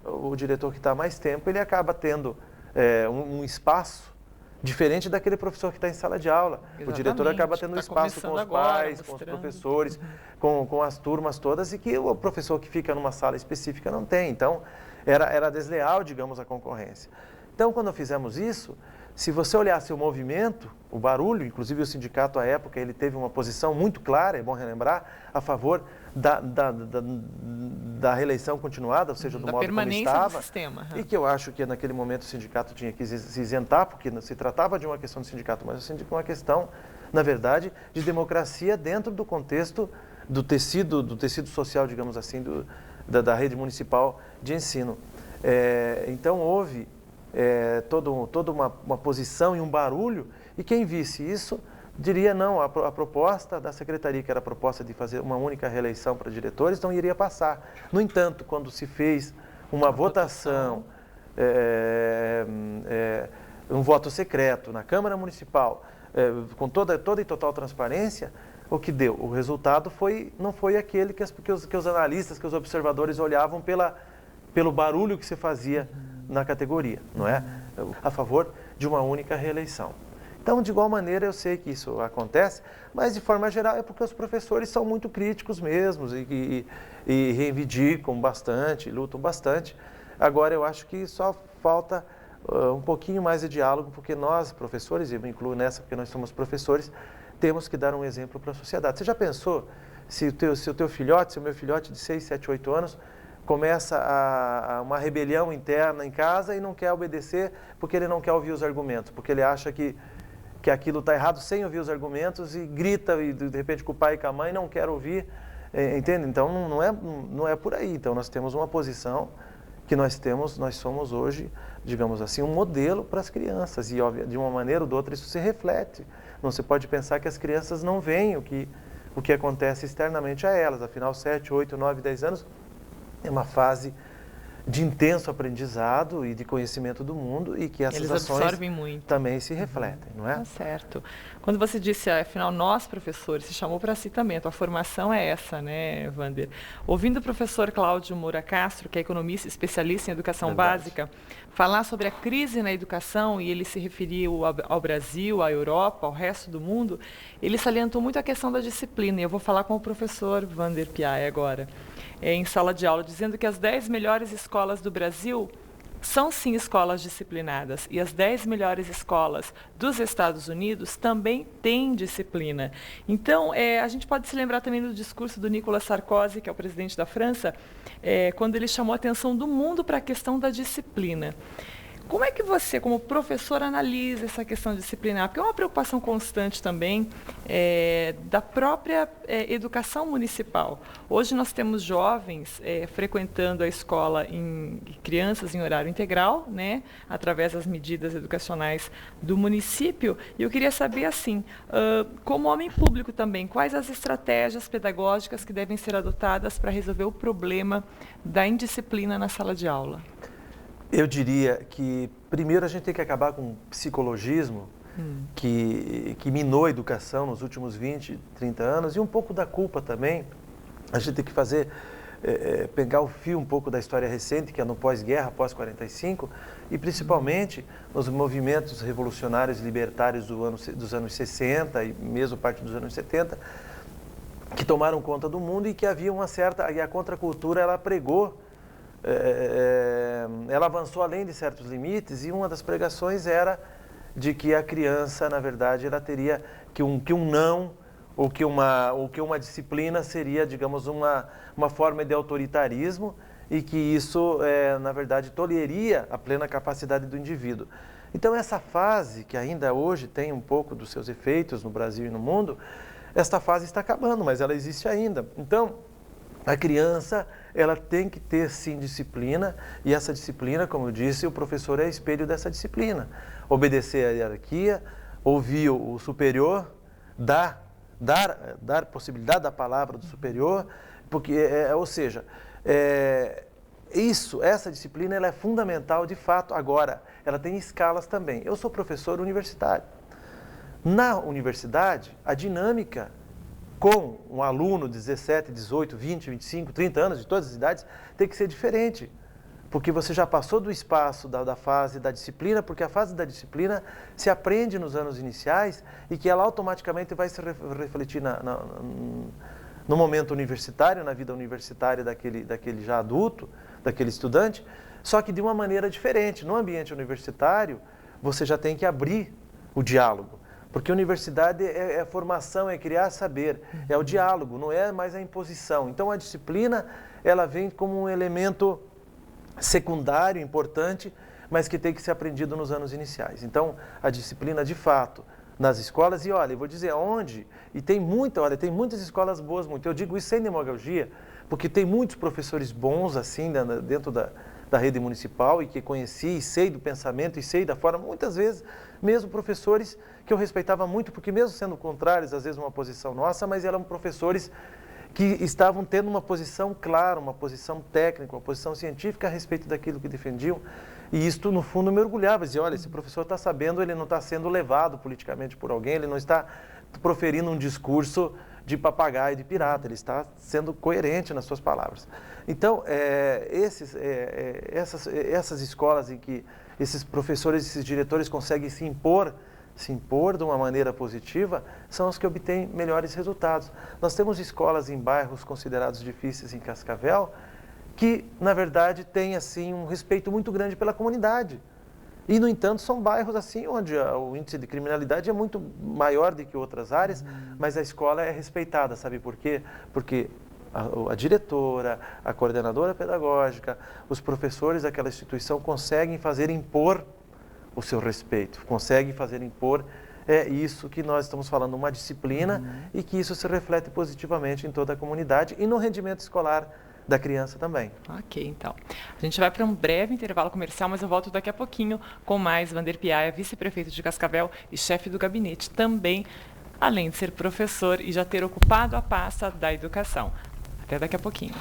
o diretor que está há mais tempo, ele acaba tendo um espaço diferente daquele professor que está em sala de aula. Exatamente. O diretor acaba tendo espaço com os pais, com os professores, com as turmas todas, e que o professor que fica numa sala específica não tem. Então, era desleal, digamos, a concorrência. Então, quando fizemos isso, se você olhasse o movimento, o barulho, inclusive o sindicato à época, ele teve uma posição muito clara, é bom relembrar, a favor da reeleição continuada, ou seja, do modo como estava. Do sistema. E que eu acho que naquele momento o sindicato tinha que se isentar, porque não se tratava de uma questão do sindicato, mas uma questão, na verdade, de democracia dentro do contexto do tecido social, digamos assim, da rede municipal de ensino. Então houve toda uma posição e um barulho, e quem visse isso diria não, a proposta da secretaria, que era a proposta de fazer uma única reeleição para diretores, não iria passar. No entanto, quando se fez uma votação, um voto secreto na Câmara Municipal, com toda e total transparência, o que deu? O resultado não foi aquele que os analistas, que os observadores olhavam pelo barulho que se fazia na categoria, não é? A favor de uma única reeleição. Então, de igual maneira, eu sei que isso acontece, mas de forma geral é porque os professores são muito críticos mesmos e reivindicam bastante, lutam bastante. Agora, eu acho que só falta um pouquinho mais de diálogo, porque nós, professores, e eu me incluo nessa porque nós somos professores, temos que dar um exemplo para a sociedade. Você já pensou se o teu filhote, se o meu filhote de 6, 7, 8 anos, começa uma rebelião interna em casa e não quer obedecer porque ele não quer ouvir os argumentos, porque ele acha que aquilo está errado sem ouvir os argumentos e grita, e de repente com o pai e com a mãe não quer ouvir, entende? Então não é por aí. Então nós temos uma posição que nós somos hoje, digamos assim, um modelo para as crianças, e de uma maneira ou de outra isso se reflete. Não se pode pensar que as crianças não veem o que acontece externamente a elas. Afinal, 7, 8, 9, 10 anos é uma fase de intenso aprendizado e de conhecimento do mundo, e que essas ações também se refletem, não é? Tá certo. Quando você disse, afinal, nós, professores, se chamou para si também, a tua formação é essa, né, Wander? Ouvindo o professor Cláudio Moura Castro, que é economista especialista em educação básica, falar sobre a crise na educação, e ele se referiu ao Brasil, à Europa, ao resto do mundo, ele salientou muito a questão da disciplina, e eu vou falar com o professor Wander Piai agora, em sala de aula, dizendo que as 10 melhores escolas do Brasil são sim escolas disciplinadas, e as 10 melhores escolas dos Estados Unidos também têm disciplina. Então, a gente pode se lembrar também do discurso do Nicolas Sarkozy, que é o presidente da França, quando ele chamou a atenção do mundo para a questão da disciplina. Como é que você, como professor, analisa essa questão disciplinar? Porque é uma preocupação constante também da própria educação municipal. Hoje nós temos jovens frequentando a escola, crianças em horário integral, né, através das medidas educacionais do município. E eu queria saber, assim, como homem público também, quais as estratégias pedagógicas que devem ser adotadas para resolver o problema da indisciplina na sala de aula? Eu diria que, primeiro, a gente tem que acabar com o psicologismo que minou a educação nos últimos 20, 30 anos, e um pouco da culpa também. A gente tem que pegar o fio um pouco da história recente, que é no pós-guerra, pós-45, e principalmente nos movimentos revolucionários libertários dos anos 60 e mesmo parte dos anos 70, que tomaram conta do mundo, e que havia e a contracultura, ela pregou, ela avançou além de certos limites, e uma das pregações era de que a criança, na verdade, ela teria que um não, ou que uma disciplina seria, digamos, uma forma de autoritarismo, e que isso, na verdade, tolheria a plena capacidade do indivíduo. Então, essa fase, que ainda hoje tem um pouco dos seus efeitos no Brasil e no mundo, esta fase está acabando, mas ela existe ainda. Então, a criança, ela tem que ter, sim, disciplina, e essa disciplina, como eu disse, o professor é espelho dessa disciplina. Obedecer à hierarquia, ouvir o superior, dar possibilidade da palavra do superior, porque, ou seja, essa disciplina, ela é fundamental de fato. Agora, ela tem escalas também. Eu sou professor universitário. Na universidade, a dinâmica com um aluno de 17, 18, 20, 25, 30 anos, de todas as idades, tem que ser diferente. porque você já passou do espaço da fase da disciplina, porque a fase da disciplina se aprende nos anos iniciais e que ela automaticamente vai se refletir no momento universitário, na vida universitária daquele já adulto, daquele estudante, só que de uma maneira diferente. No ambiente universitário, você já tem que abrir o diálogo, porque a universidade é formação, é criar saber, é o diálogo, não é mais a imposição. Então a disciplina, ela vem como um elemento secundário, importante, mas que tem que ser aprendido nos anos iniciais. Então, a disciplina, de fato, nas escolas, e olha, eu vou dizer onde, e tem muitas escolas boas, eu digo isso sem demagogia, porque tem muitos professores bons, assim, dentro da rede municipal, e que conheci, e sei do pensamento, e sei da forma, muitas vezes, mesmo professores que eu respeitava muito, porque mesmo sendo contrários, às vezes, uma posição nossa, mas eram professores que estavam tendo uma posição clara, uma posição técnica, uma posição científica a respeito daquilo que defendiam. E isto, no fundo, me orgulhava. Dizia, olha, esse professor está sabendo, ele não está sendo levado politicamente por alguém, ele não está proferindo um discurso de papagaio, de pirata, ele está sendo coerente nas suas palavras. Então, essas escolas em que esses professores, esses diretores conseguem se impor de uma maneira positiva, são as que obtêm melhores resultados. Nós temos escolas em bairros considerados difíceis em Cascavel, que, na verdade, têm assim, um respeito muito grande pela comunidade. E, no entanto, são bairros assim, onde o índice de criminalidade é muito maior do que outras áreas, mas a escola é respeitada, sabe por quê? Porque a diretora, a coordenadora pedagógica, os professores daquela instituição conseguem fazer impor o seu respeito, consegue fazer impor isso que nós estamos falando, uma disciplina, e que isso se reflete positivamente em toda a comunidade e no rendimento escolar da criança também. Ok, então. A gente vai para um breve intervalo comercial, mas eu volto daqui a pouquinho com mais Wander Piaia, vice-prefeito de Cascavel e chefe do gabinete, também, além de ser professor e já ter ocupado a pasta da educação. Até daqui a pouquinho.